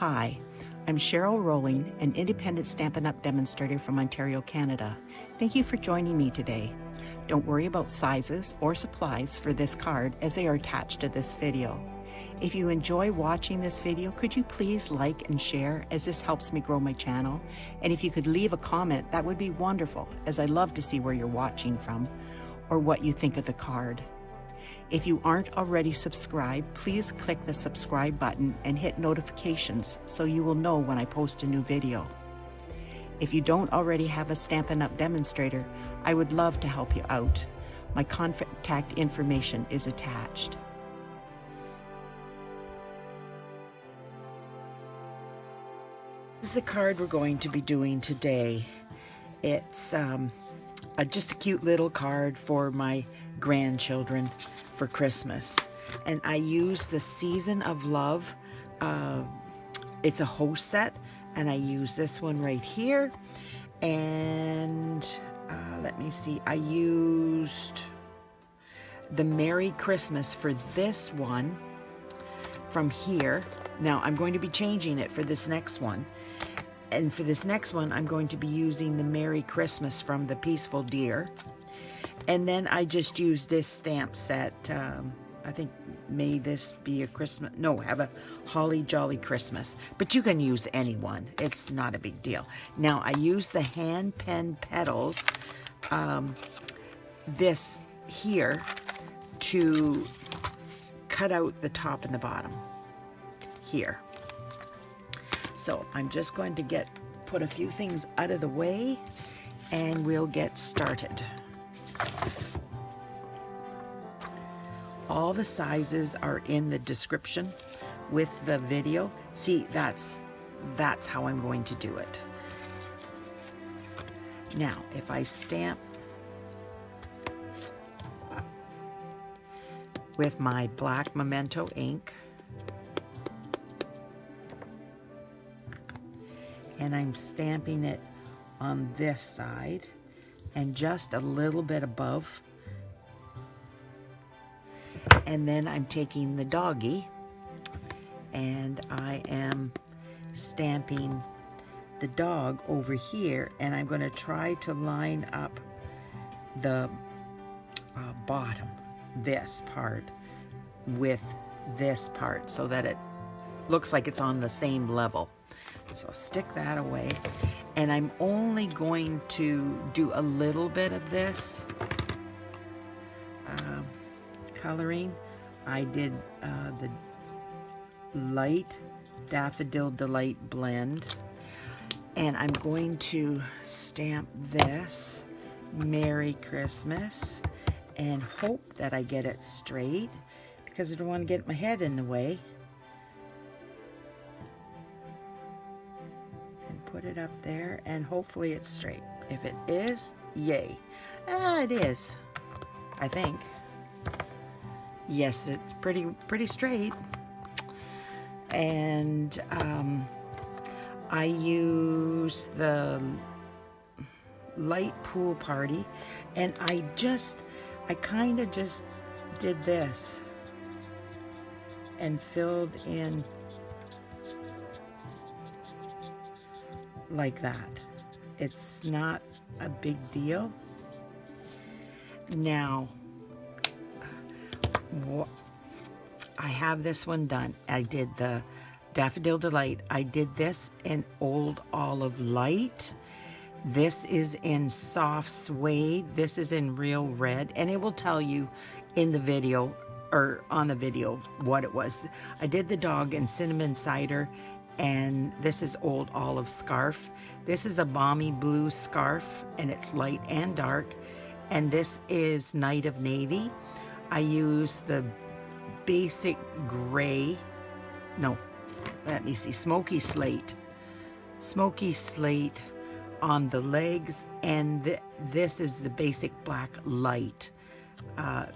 Hi, I'm Cheryl Rowling, an independent Stampin' Up! Demonstrator from Ontario, Canada. Thank you for joining me today. Don't worry about sizes or supplies for this card as they are attached to this video. If you enjoy watching this video, could you please like and share as this helps me grow my channel? And if you could leave a comment, that would be wonderful, as I love to see where you're watching from or what you think of the card. If you aren't already subscribed, please click the subscribe button and hit notifications so you will know when I post a new video. If you don't already have a Stampin' Up! Demonstrator, I would love to help you out. My contact information is attached. This is the card we're going to be doing today. It's just a cute little card for my grandchildren for Christmas, and I use the Season of Love. It's a host set, and I use this one right here, and let me see, I used the Merry Christmas for this one from here. Now I'm going to be changing it for this next one, and for this next one I'm going to be using the Merry Christmas from the Peaceful Deer. And then I just use this stamp set. I think, may this be a Christmas? No, have a Holly Jolly Christmas. But you can use any one. It's not a big deal. Now, I use the hand pen Petals, this here, to cut out the top and the bottom here. So I'm just going to put a few things out of the way, and we'll get started. All the sizes are in the description with the video. See, that's how I'm going to do it. Now, if I stamp with my black Memento ink, and I'm stamping it on this side and just a little bit above, and then I'm taking the doggy and I am stamping the dog over here, and I'm going to try to line up the bottom, this part, with this part so that it looks like it's on the same level. So stick that away, and I'm only going to do a little bit of this coloring. I did the light Daffodil Delight blend, and I'm going to stamp this Merry Christmas and hope that I get it straight, because I don't want to get my head in the way. Put it up there, and hopefully it's straight. If it is, yay. It is, I think. Yes, it's pretty straight. And I use the light pool party, and I kind of just did this and filled in like that. It's not a big deal. Now, I have this one done. I did the Daffodil Delight. I did this in Old Olive Light. This is in Soft Suede. This is in Real Red, and it will tell you in the video, or on the video, what it was. I did the dog in Cinnamon Cider, and this is Old Olive Scarf. This is a Balmy Blue scarf, and it's light and dark. And this is Night of Navy. I use the basic gray, no, let me see, Smoky Slate on the legs, and this is the basic black light,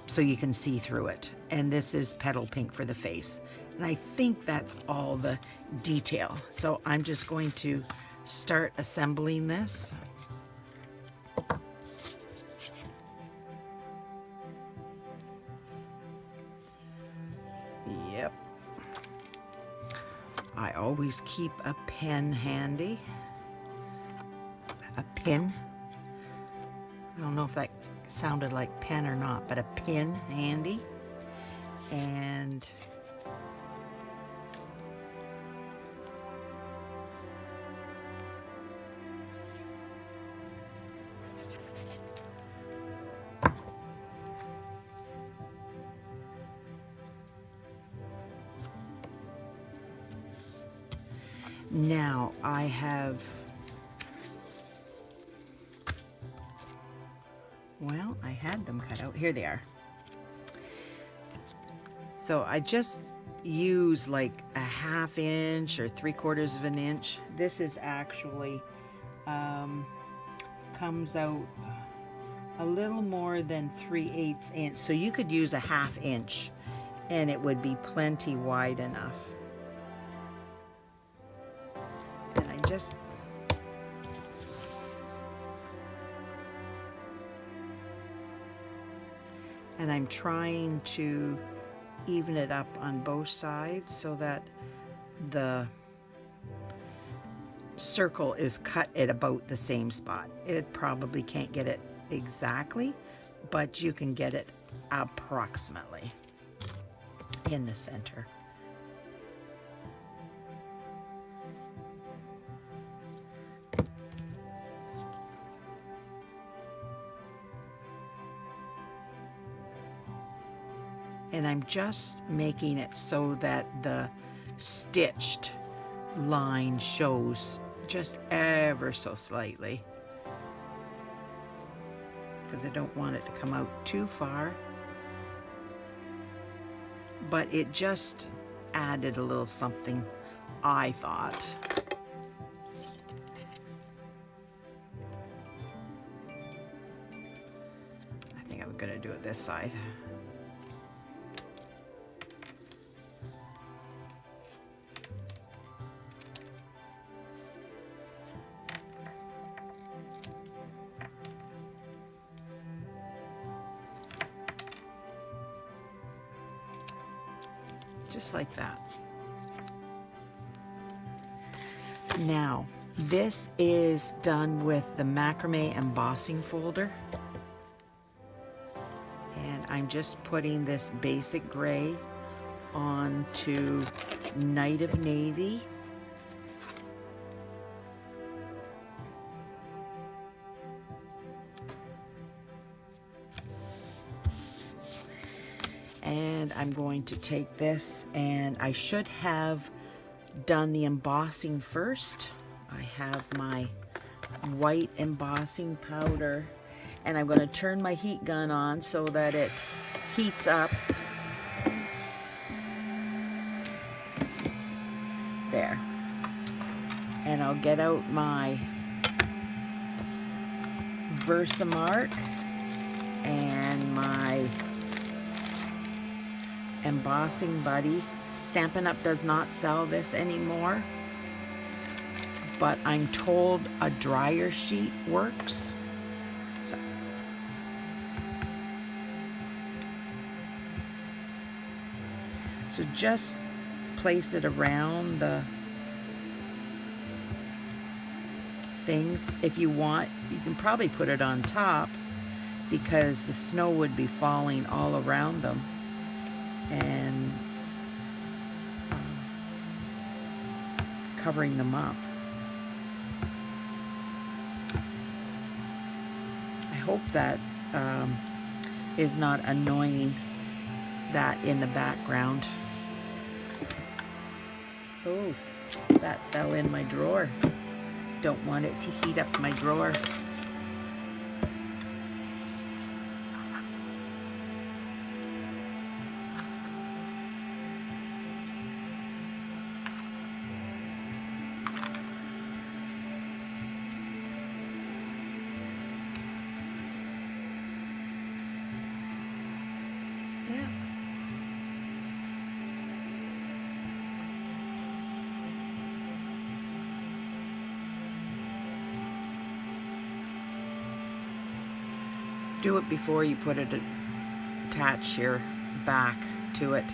so you can see through it. And this is Petal Pink for the face. And I think that's all the detail. So I'm just going to start assembling this. Yep. I always keep a pen handy. A pin. I don't know if that sounded like pen or not, but a pin handy. And now I have, well, I had them cut out. Here they are. So I just use like a 1/2 inch or 3/4 of an inch. This is actually comes out a little more than 3/8 inch. So you could use a 1/2 inch and it would be plenty wide enough. And I just and I'm trying to even it up on both sides so that the circle is cut at about the same spot. It probably can't get it exactly, but you can get it approximately in the center. And I'm just making it so that the stitched line shows just ever so slightly, because I don't want it to come out too far. But it just added a little something, I thought. I think I'm gonna do it this side. Just like that. Now, this is done with the Macrame embossing folder. And I'm just putting this basic gray onto Night of Navy. And I'm going to take this, and I should have done the embossing first. I have my white embossing powder, and I'm going to turn my heat gun on so that it heats up. There. And I'll get out my Versamark and my embossing buddy. Stampin' Up does not sell this anymore, but I'm told a dryer sheet works. So just place it around the things. If you want, you can probably put it on top because the snow would be falling all around them. And covering them up. I hope that is not annoying, that in the background. Oh, that fell in my drawer. Don't want it to heat up my drawer. Do it before you put it, attach your back to it.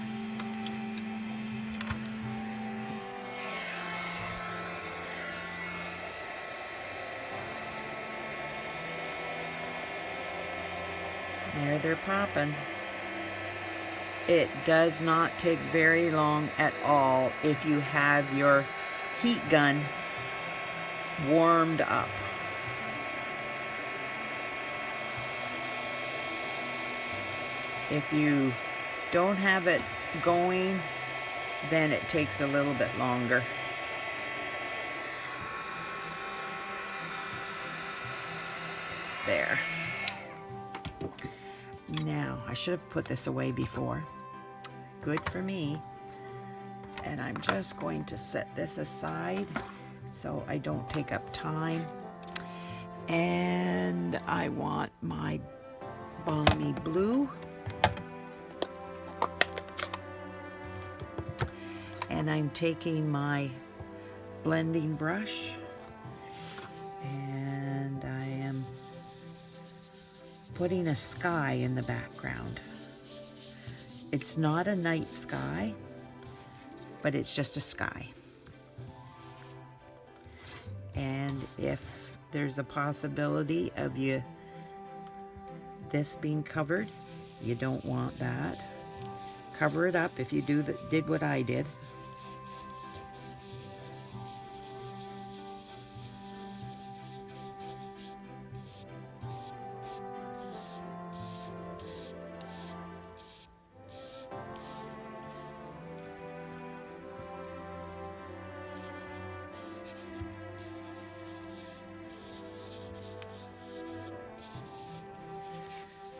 There they're popping. It does not take very long at all if you have your heat gun warmed up. If you don't have it going, then it takes a little bit longer. There. Now, I should have put this away before. Good for me. And I'm just going to set this aside so I don't take up time. And I want my Balmy Blue. And I'm taking my blending brush and I am putting a sky in the background. It's not a night sky, but it's just a sky. And if there's a possibility of this being covered, you don't want that. Cover it up if you did what I did.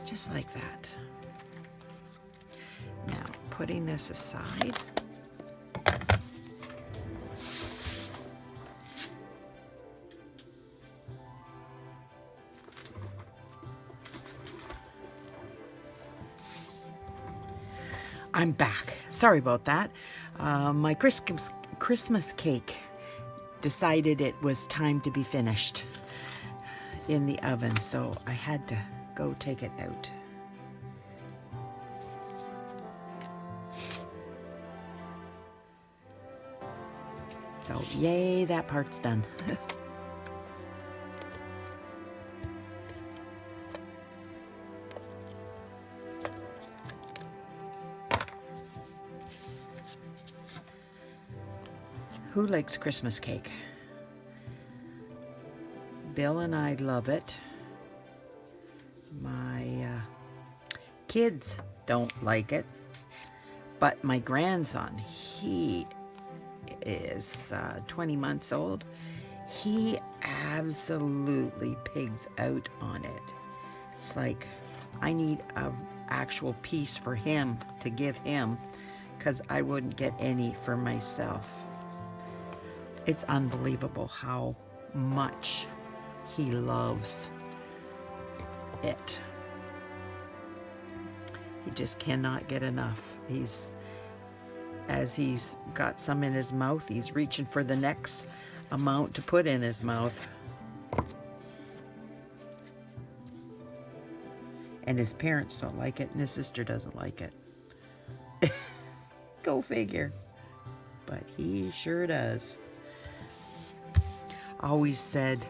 Just like that. Now, putting this aside. I'm back. Sorry about that. My Christmas cake decided it was time to be finished in the oven, so I had to go take it out. So yay, that part's done. Who likes Christmas cake? Bill and I love it. My kids don't like it, but my grandson, he is 20 months old. He absolutely pigs out on it. It's like I need an actual piece for him to give him because I wouldn't get any for myself. It's unbelievable how much he loves it. He just cannot get enough. As he's got some in his mouth, he's reaching for the next amount to put in his mouth. And his parents don't like it, and his sister doesn't like it. Go figure. But he sure does. Always said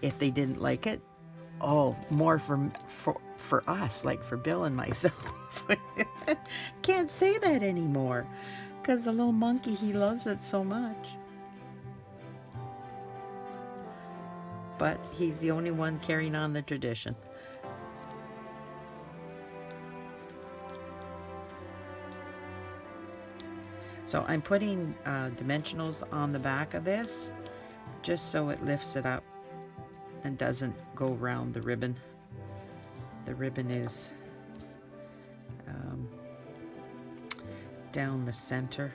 if they didn't like it, oh, more for us, like for Bill and myself. Can't say that anymore because the little monkey, he loves it so much. But he's the only one carrying on the tradition. So I'm putting dimensionals on the back of this just so it lifts it up and doesn't go around the ribbon. The ribbon is down the center.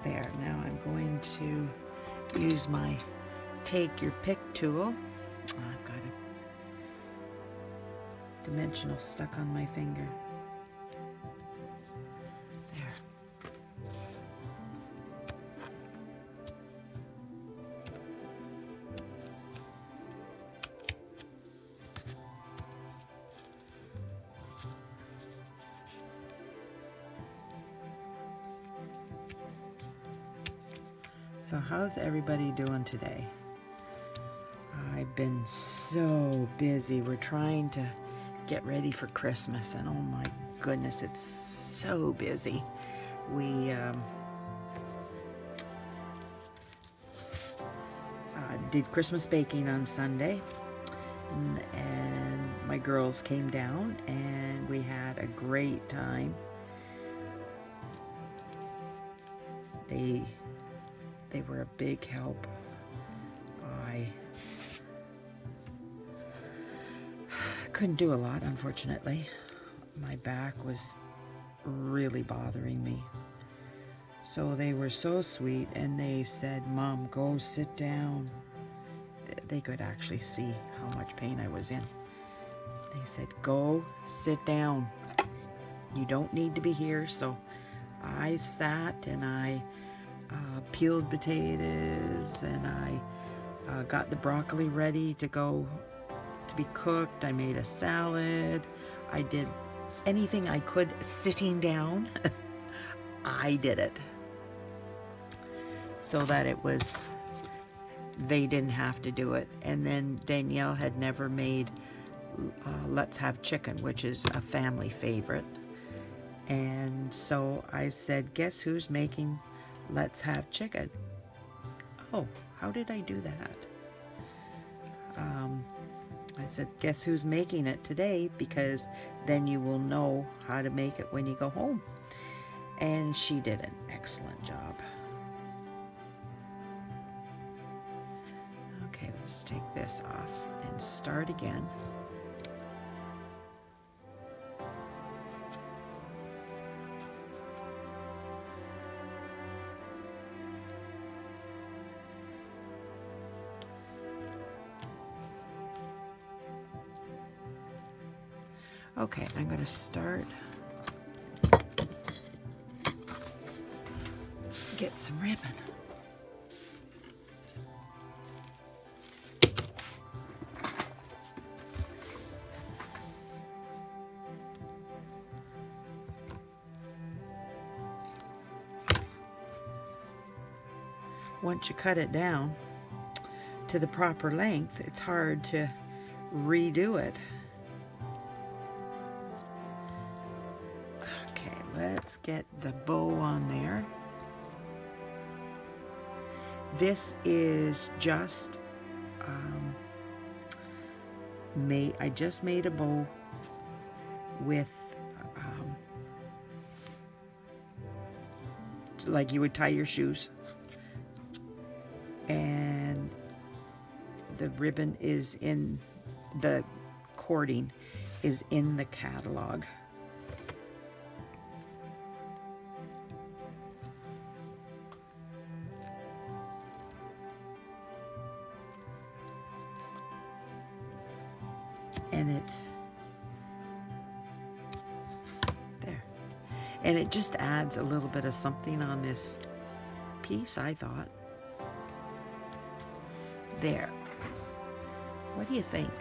There, now I'm going to use my take your pick tool. I've got a dimensional stuck on my finger. So how's everybody doing today? I've been so busy. We're trying to get ready for Christmas, and oh my goodness, it's so busy. We did Christmas baking on Sunday, and my girls came down and we had a great time. They were a big help. I couldn't do a lot, unfortunately. My back was really bothering me. So they were so sweet, and they said, "Mom, go sit down." They could actually see how much pain I was in. They said, "Go sit down. You don't need to be here." So I sat and I peeled potatoes, and I got the broccoli ready to go to be cooked. I made a salad. I did anything I could sitting down. I did it so that it was, they didn't have to do it. And then Danielle had never made Let's Have Chicken, which is a family favorite. And so I said, "Guess who's making Let's Have Chicken?" Oh, how did I do that? I said, "Guess who's making it today, because then you will know how to make it when you go home." And she did an excellent job. Okay, let's take this off and start again. Okay, I'm going to start. Get some ribbon. Once you cut it down to the proper length, it's hard to redo it. Okay, let's get the bow on there. This is just I just made a bow with like you would tie your shoes, and the ribbon is in the cording is in the catalog. And it just adds a little bit of something on this piece, I thought. There. What do you think?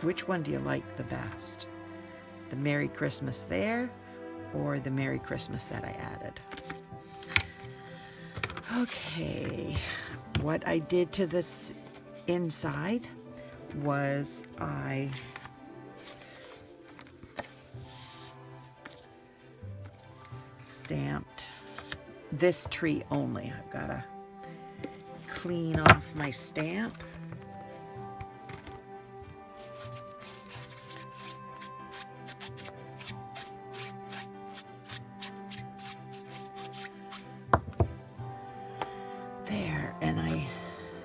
Which one do you like the best? The Merry Christmas there, or the Merry Christmas that I added? Okay. What I did to this inside was I stamped this tree only. I've got to clean off my stamp. There, and I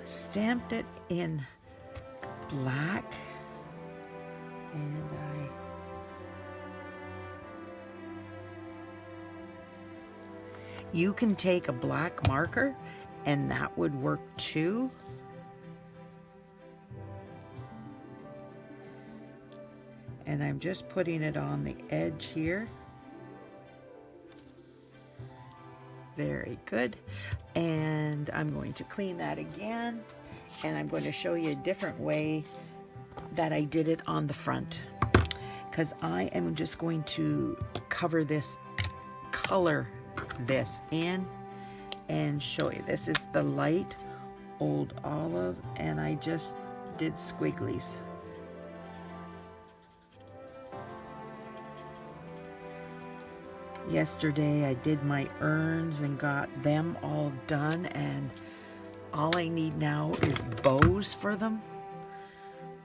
stamped it in black, and you can take a black marker and that would work too. And I'm just putting it on the edge here. Very good. And I'm going to clean that again, and I'm going to show you a different way that I did it on the front, because I am just going to cover this, color this in, and show you. This is the light old olive, and I just did squigglies. Yesterday I did my urns and got them all done, and all I need now is bows for them.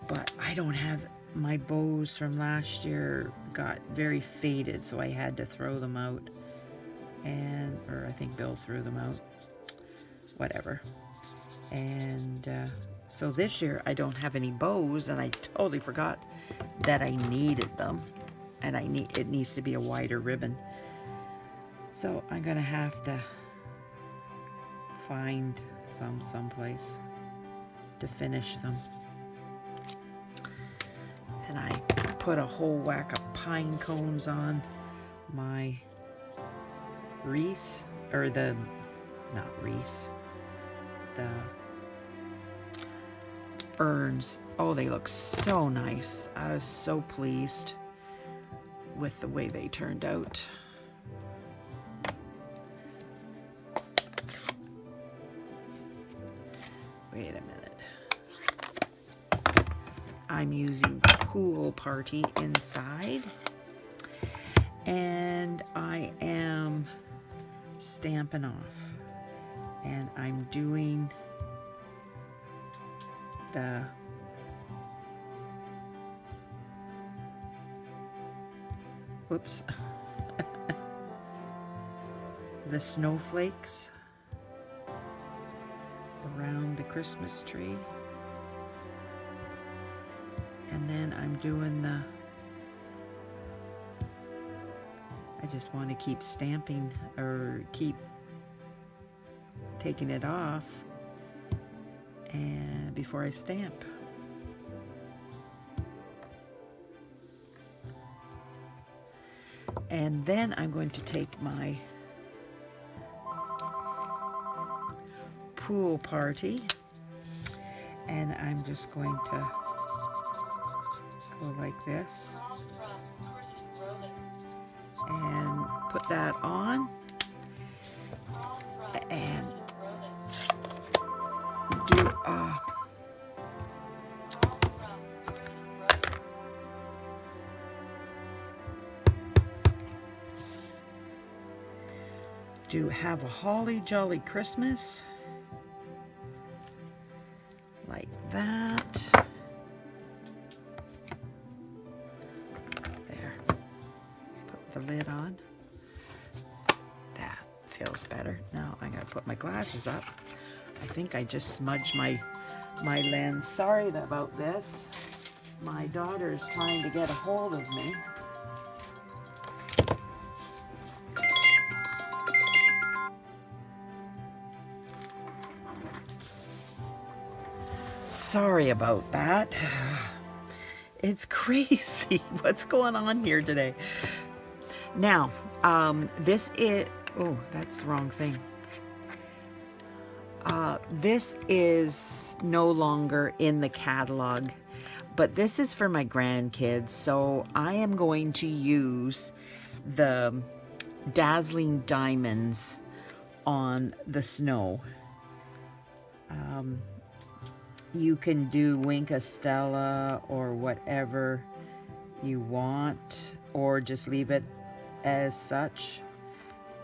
But I don't have my bows from last year, got very faded, so I had to throw them out. Or I think Bill threw them out. Whatever. And so this year I don't have any bows, and I totally forgot that I needed them. And it needs to be a wider ribbon. So I'm gonna have to find someplace to finish them. And I put a whole whack of pine cones on my wreaths, or not wreaths, the urns. Oh, they look so nice. I was so pleased with the way they turned out. Wait a minute. I'm using Pool Party inside, and I am stamping off, and I'm doing the the snowflakes around the Christmas tree. And then I'm doing I just want to keep stamping, or keep taking it off and before I stamp. And then I'm going to take my Pool Party, and I'm just going to go like this and put that on, and do Have a Holly Jolly Christmas, like that. There. Put the lid on. That feels better. Now I gotta put my glasses up. I think I just smudged my lens. Sorry about this. My daughter's trying to get a hold of me. Sorry about that. It's crazy what's going on here today. Now, this is, oh, that's the wrong thing. This is no longer in the catalog, but this is for my grandkids. So I am going to use the Dazzling Diamonds on the snow. You can do Wink Stella or whatever you want, or just leave it as such.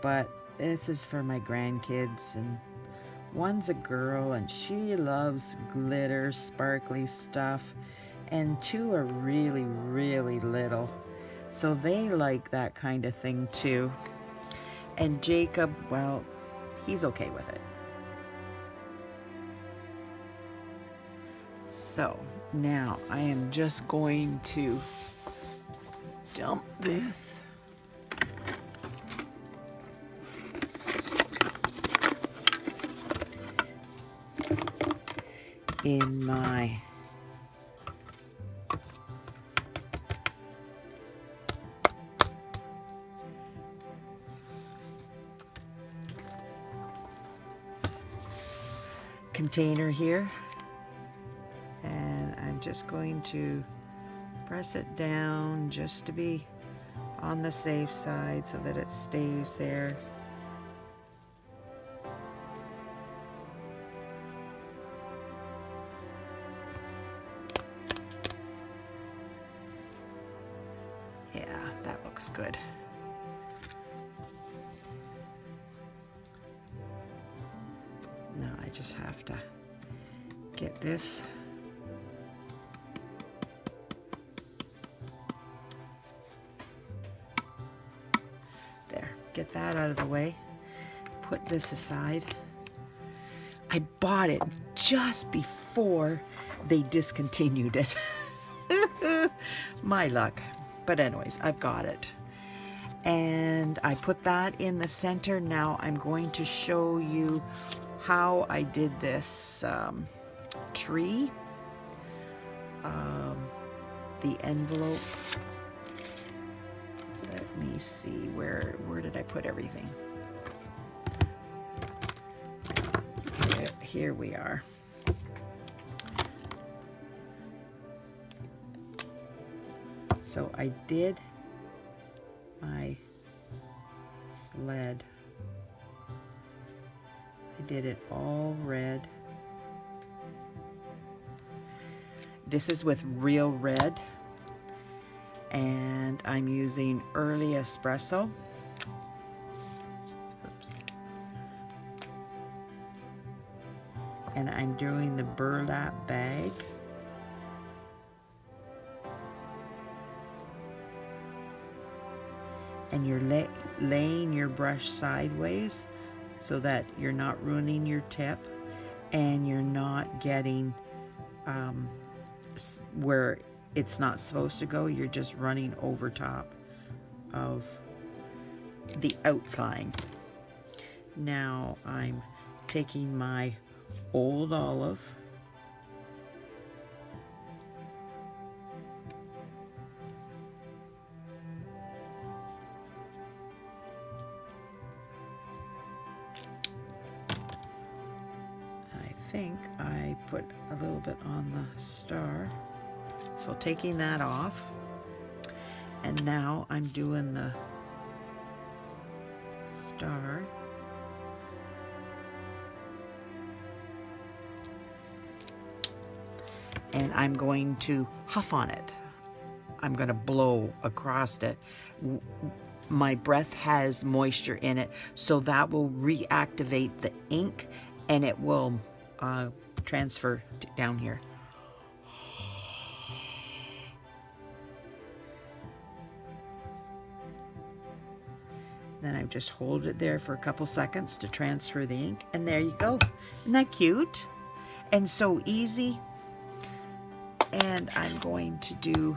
But this is for my grandkids, and one's a girl and she loves glitter, sparkly stuff, and two are really, really little, so they like that kind of thing too. And Jacob, well, he's okay with it. So now I am just going to dump this in my container here, and I'm just going to press it down just to be on the safe side so that it stays there. looks good. Now I just have to get this. There, get that out of the way. Put this aside. I bought it just before they discontinued it. My luck. But anyways, I've got it. And I put that in the center. Now I'm going to show you how I did this tree. The envelope. Let me see, where did I put everything? Here we are. So I did my sled. I did it all red. This is with real red, and I'm using early espresso. Oops. And I'm doing the burlap bag. And you're laying your brush sideways so that you're not ruining your tip and you're not getting where it's not supposed to go. You're just running over top of the outline. Now I'm taking my old olive, I think I put a little bit on the star, so taking that off, and now I'm doing the star. And I'm going to huff on it. I'm going to blow across it. My breath has moisture in it, so that will reactivate the ink and it will transfer down here. Then I just hold it there for a couple seconds to transfer the ink, and there you go. Isn't that cute? And so easy. And I'm going to do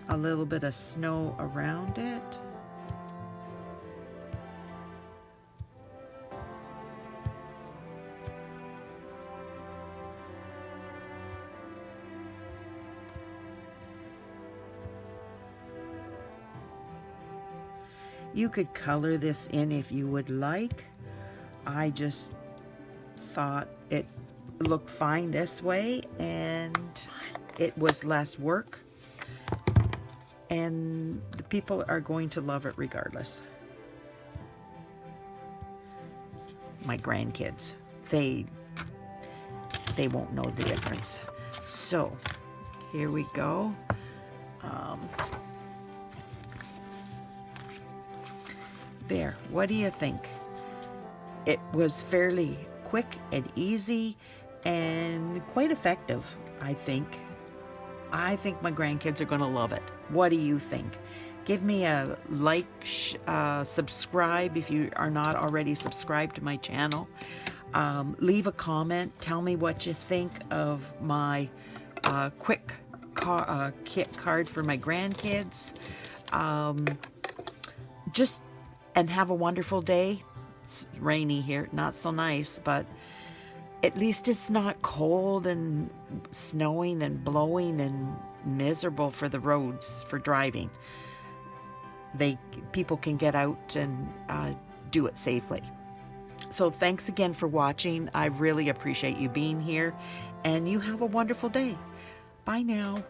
a little bit of snow around it. You could color this in if you would like. I just thought it looked fine this way, and it was less work, and the people are going to love it regardless. My grandkids, they won't know the difference. So here we go. There, what do you think? It was fairly quick and easy and quite effective, I think. I think my grandkids are going to love it. What do you think? Give me a like, subscribe if you are not already subscribed to my channel. Leave a comment. Tell me what you think of my quick kit card for my grandkids. And have a wonderful day. It's rainy here, not so nice, but at least it's not cold and snowing and blowing and miserable for the roads for driving. People can get out and do it safely. So thanks again for watching. I really appreciate you being here, and you have a wonderful day. Bye now.